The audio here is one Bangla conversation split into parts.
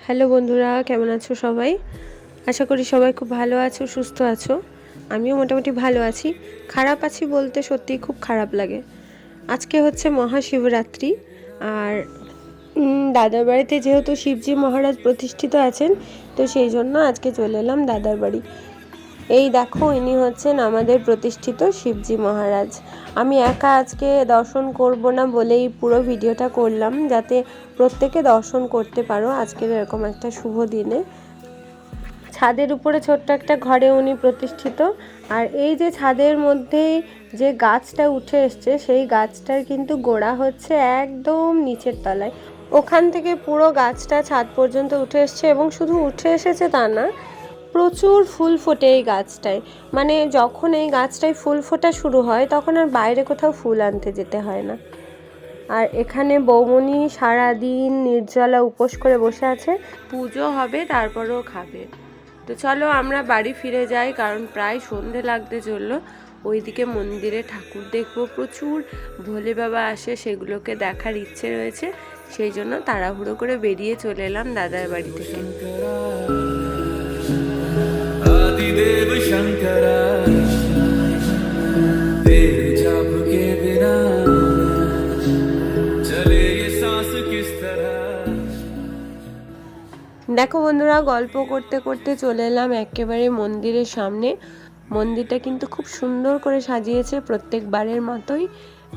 হ্যালো বন্ধুরা, কেমন আছো সবাই? আশা করি সবাই খুব ভালো আছো, সুস্থ আছো। আমিও মোটামুটি ভালো আছি। খারাপ আছি বলতে সত্যিই খুব খারাপ লাগে। আজকে হচ্ছে মহাশিবরাত্রি, আর দাদার বাড়িতে যেহেতু শিবজি মহারাজ প্রতিষ্ঠিত আছেন, তো সেই জন্য আজকে চলে এলাম দাদার বাড়ি। এই দেখো, ইনি হচ্ছেন আমাদের প্রতিষ্ঠিত শিবজি মহারাজ। আমি একা আজকে দর্শন করব না বলেই পুরো ভিডিওটা করলাম, যাতে প্রত্যেকে দর্শন করতে পারো আজকের এরকম একটা শুভ দিনে। ছাদের উপরে ছোট্ট একটা ঘরে উনি প্রতিষ্ঠিত। আর এই যে ছাদের মধ্যেই যে গাছটা উঠে এসছে, সেই গাছটার কিন্তু গোড়া হচ্ছে একদম নিচের তলায়। ওখান থেকে পুরো গাছটা ছাদ পর্যন্ত উঠে এসছে, এবং শুধু উঠে এসেছে তা না, প্রচুর ফুল ফোটে এই গাছটায়। মানে যখন এই গাছটায় ফুল ফোটা শুরু হয়, তখন আর বাইরে কোথাও ফুল আনতে যেতে হয় না। আর এখানে বৌমনি সারাদিন নির্জলা উপোস করে বসে আছে, পুজো হবে তারপরেও খাবে। তো চলো আমরা বাড়ি ফিরে যাই, কারণ প্রায় সন্ধে লাগতে চললো। ওইদিকে মন্দিরে ঠাকুর দেখবো, প্রচুর ভোলে বাবা আসে, সেগুলোকে দেখার ইচ্ছে রয়েছে। সেই জন্য তাড়াহুড়ো করে বেরিয়ে চলে এলাম দাদার বাড়ি থেকে। आदिदेव शंकरा तेरे जाप के बिना चले ये सांस किस तरह। দেখো বন্ধুরা, গল্প করতে করতে চলে এলাম একেবারে মন্দিরের সামনে। মন্দিরটা কিন্তু খুব সুন্দর করে সাজিয়েছে প্রত্যেকবারের মতোই,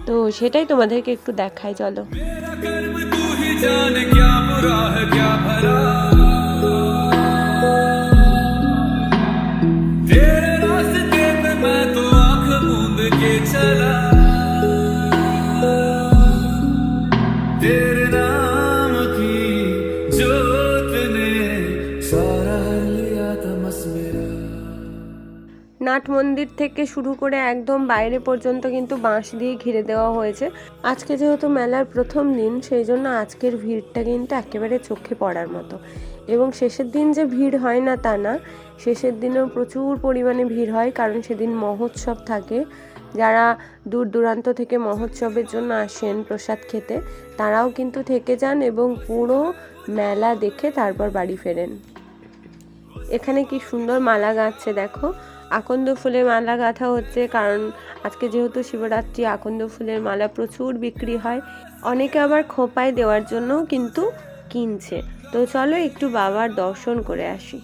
তো সেটাই তোমাদেরকে একটু দেখাই, চলো। मेरा कर्म तू ही जाने, क्या बुरा है क्या भला, तेरे रास्ते पे मैं तो आंख मूंद के चला, तेरे नाम की जोत ने सारा लिया तमस मेरा। নাট মন্দির থেকে শুরু করে একদম বাইরে পর্যন্ত কিন্তু বাঁশ দিয়ে ঘিরে দেওয়া হয়েছে। আজকে যেহেতু মেলার প্রথম দিন, সেই জন্য আজকের ভিড়টা কিন্তু একেবারে চোখে পড়ার মতো। এবং শেষের দিন যে ভিড় হয় না তা না, শেষের দিনেও প্রচুর পরিমাণে ভিড় হয়, কারণ সেদিন মহোৎসব থাকে। যারা দূর দূরান্ত থেকে মহোৎসবের জন্য আসেন প্রসাদ খেতে, তারাও কিন্তু থেকে যান এবং পুরো মেলা দেখে তারপর বাড়ি ফেরেন। এখানে কি সুন্দর মালা গাঁথছে দেখো, আকন্দ ফুলের মালা গাঁথা হচ্ছে, কারণ আজকে যেহেতু শিবরাত্রি, আকন্দ ফুলের মালা প্রচুর বিক্রি হয়। অনেকে আবার খোপায় দেওয়ার জন্যও কিন্তু কিনছে। তো চলো একটু বাবার দর্শন করে আসি।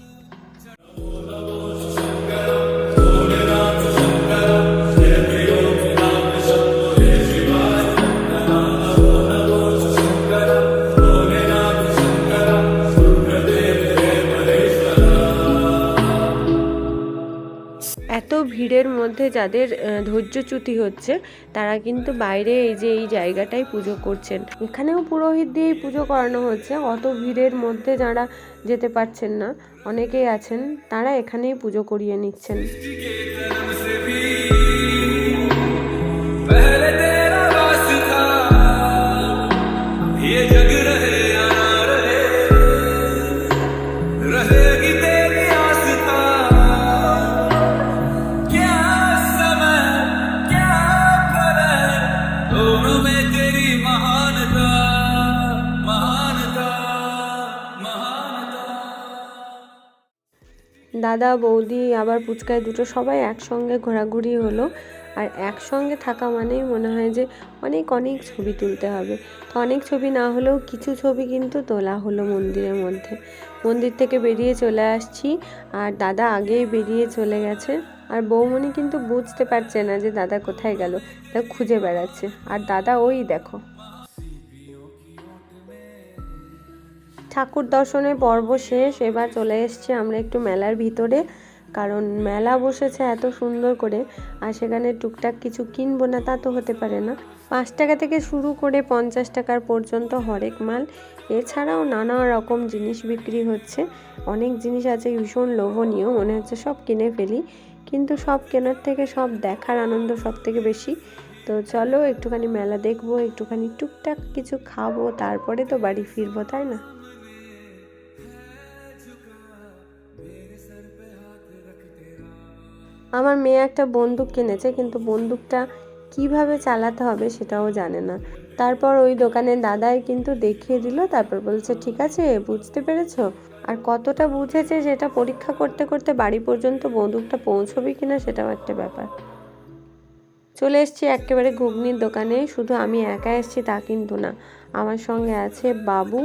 এত ভিড়ের মধ্যে যাদের ধৈর্যচ্যুতি হচ্ছে, তারা কিন্তু বাইরে এই যে এই জায়গাটায় পুজো করছেন। এখানেও পুরোহিত দিয়েই পুজো করানো হচ্ছে। অত ভিড়ের মধ্যে যারা যেতে পারছেন না, অনেকেই আছেন, তারা এখানেই পুজো করিয়ে নিচ্ছেন। पहले तेरा वास था, ये जग रहे या ना रहे, रहेगी तेरी आस्था, क्या समय क्या करे, दोनों में तेरी महानता महानता महानता। দাদা বৌদি আবার পুচকায় দুটো সবাই একসঙ্গে ঘোরাঘুরি হলো। আর একসঙ্গে থাকা মানেই মনে হয় যে অনেক অনেক ছবি তুলতে হবে। তো অনেক ছবি না হলেও কিছু ছবি কিন্তু তোলা হলো মন্দিরের মধ্যে। মন্দির থেকে বেরিয়ে চলে আসছি, আর দাদা আগেই বেরিয়ে চলে গেছে। আর বৌমনি কিন্তু বুঝতে পারছে না যে দাদা কোথায় গেল, তা খুঁজে বেড়াচ্ছে। আর দাদা ওই দেখো। ঠাকুর দর্শনের পর্ব শেষ, এবার চলে এসেছি আমরা একটু মেলার ভিতরে, কারণ মেলা বসেছে এত সুন্দর করে, আর সেখানে টুকটাক কিছু কিনবো না তা তো হতে পারে না। 5 টাকা থেকে শুরু করে 50 টাকার পর্যন্ত হরেক মাল, এছাড়াও নানা রকম জিনিস বিক্রি হচ্ছে। অনেক জিনিস আছে ভীষণ লোভনীয়, মনে হচ্ছে সব কিনে ফেলি, কিন্তু সব কেনার থেকে সব দেখার আনন্দ সব থেকে বেশি। তো চলো একটুখানি মেলা দেখবো, একটুখানি টুকটাক কিছু খাবো, তারপরে তো বাড়ি ফিরবো, তাই না? আমার মেয়ে একটা বন্দুক কিনেছে, কিন্তু বন্দুকটা কিভাবে চালাতে হবে সেটাও জানে না। তারপর ওই দোকানের দাদাই কিন্তু দেখিয়ে দিল, তারপর বলছে ঠিক আছে বুঝতে পেরেছো। আর কতটা বুঝেছে সেটা পরীক্ষা করতে করতে বাড়ি পর্যন্ত বন্দুকটা পৌঁছবে কিনা সেটাও একটা ব্যাপার। চলে এসেছি একেবারে ঘুগনির দোকানে। শুধু আমি একা এসেছি তা কিন্তু না, আমার সঙ্গে আছে বাবু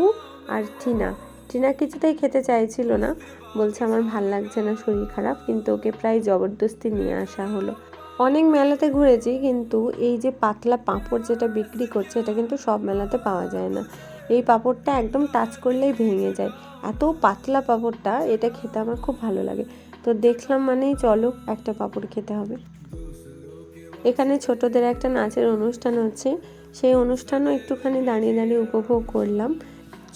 আর টিনা। টিনা কিছুতেই খেতে চাইছিল না, বলছে আমার ভাল লাগছে না, শরীর খারাপ, কিন্তু ওকে প্রায় জবরদস্তি নিয়ে আসা হলো। অনেক মেলাতে ঘুরেছি, কিন্তু এই যে পাতলা পাঁপড় যেটা বিক্রি করছে এটা কিন্তু সব মেলাতে পাওয়া যায় না। এই পাঁপড়টা একদম টাচ করলেই ভেঙে যায়, এত পাতলা পাঁপড়টা, এটা খেতে আমার খুব ভালো লাগে। তো দেখলাম মানেই চলো একটা পাঁপড় খেতে হবে। এখানে ছোটদের একটা নাচের অনুষ্ঠান হচ্ছে, সেই অনুষ্ঠানও একটুখানি দাঁড়িয়ে দাঁড়িয়ে উপভোগ করলাম।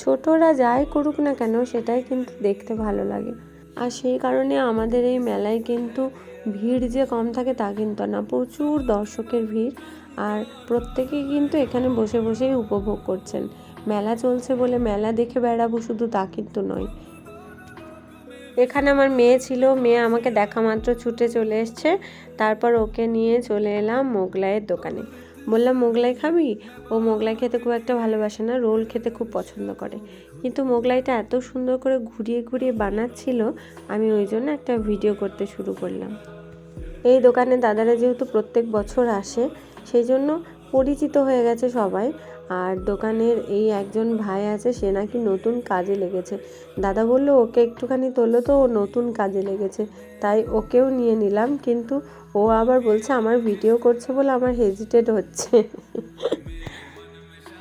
ছোটরা যাই করুক না কেন সেটাই কিন্তু দেখতে ভালো লাগে। আর সেই কারণে আমাদের এই মেলায় কিন্তু ভিড় যে কম থাকে তা কিন্তু না, প্রচুর দর্শকের ভিড়। আর প্রত্যেকেই কিন্তু এখানে বসে বসেই উপভোগ করছেন। মেলা চলছে বলে মেলা দেখে বেড়াবো শুধু তা কিন্তু নয়। এখানে আমার মেয়ে ছিল, মেয়ে আমাকে দেখা মাত্র ছুটে চলে এসছে। তারপর ওকে নিয়ে চলে এলাম মোগলাইয়ের দোকানে। বললাম মোগলাই খাবি? ও মোগলাই খেতে খুব একটা ভালোবাসে না, রোল খেতে খুব পছন্দ করে। কিন্তু মোগলাইটা এত সুন্দর করে ঘুরিয়ে ঘুরিয়ে বানাচ্ছিল, আমি ওই জন্য একটা ভিডিও করতে শুরু করলাম। এই দোকানে দাদারা যেহেতু প্রত্যেক বছর আসে, সেই জন্য পরিচিত হয়ে গেছে সবাই। আর দোকানের এই একজন ভাই আছে, সে নাকি নতুন কাজে লেগেছে। দাদা বলল ওকে একটুখানি তোলো, তো ও নতুন কাজে লেগেছে, তাই ওকেও নিয়ে নিলাম। কিন্তু ও আবার বলছে আমার ভিডিও করছে বলে আমার হেজিটেট হচ্ছে।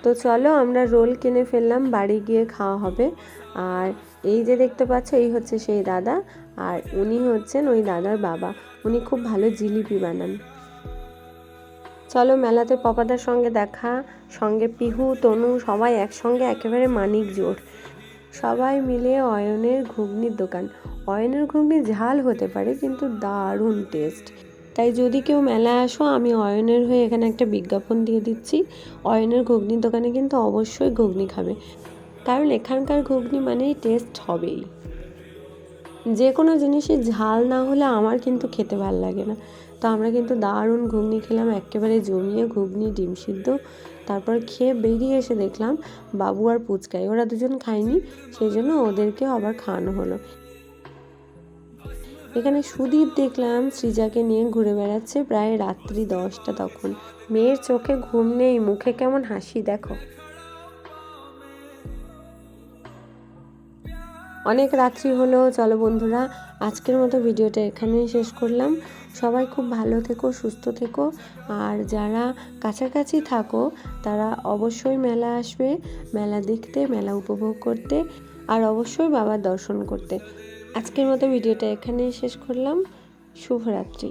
তো চলো আমরা রোল কিনে ফেললাম, বাড়ি গিয়ে খাওয়া হবে। আর এই যে দেখতে পাচ্ছ এই হচ্ছে সেই দাদা, আর উনি হচ্ছেন ওই দাদার বাবা। উনি খুব ভালো জিলিপি বানান। চলো মেলাতে পপাদার সঙ্গে দেখা, সঙ্গে পিহু তনু সবাই একসঙ্গে, একেবারে মানিক জোড়। সবাই মিলে অয়নের ঘুগনির দোকান। অয়নের ঘুগনি ঝাল হতে পারে কিন্তু দারুণ টেস্ট। তাই যদি কেউ মেলায় আসো, আমি অয়নের হয়ে এখানে একটা বিজ্ঞাপন দিয়ে দিচ্ছি, অয়নের ঘুগনির দোকানে কিন্তু অবশ্যই ঘুগনি খাবে, কারণ এখানকার ঘুগনি মানেই টেস্ট হবেই। যে কোনো জিনিসই ঝাল না হলে আমার কিন্তু খেতে ভালো লাগে না। তো আমরা কিন্তু দারুণ ঘুগনি খেলাম, একেবারে জমিয়ে ঘুগনি, ডিম সিদ্ধ। তারপর খেয়ে বেরিয়ে এসে দেখলাম বাবু আর পুচকাই, ওরা দুজন খায়নি, সেই জন্য ওদেরকেও আবার খাওয়ানো হলো। এখানে সুদীপ দেখলাম সৃজাকে নিয়ে ঘুরে বেড়াচ্ছে, প্রায় রাত্রি 10টা তখন। মেয়ের চোখে ঘুম নেই, মুখে কেমন হাসি দেখো। অনেক রাত্রি হলো, চলো বন্ধুরা আজকের মতো ভিডিওটা এখানেই শেষ করলাম। সবাই খুব ভালো থেকো, সুস্থ থেকো। আর যারা কাছাকাছি থাকো তারা অবশ্যই মেলা আসবে, মেলা দেখতে, মেলা উপভোগ করতে, আর অবশ্যই বাবার দর্শন করতে। আজকের মতো ভিডিওটা এখানেই শেষ করলাম। শুভরাত্রি।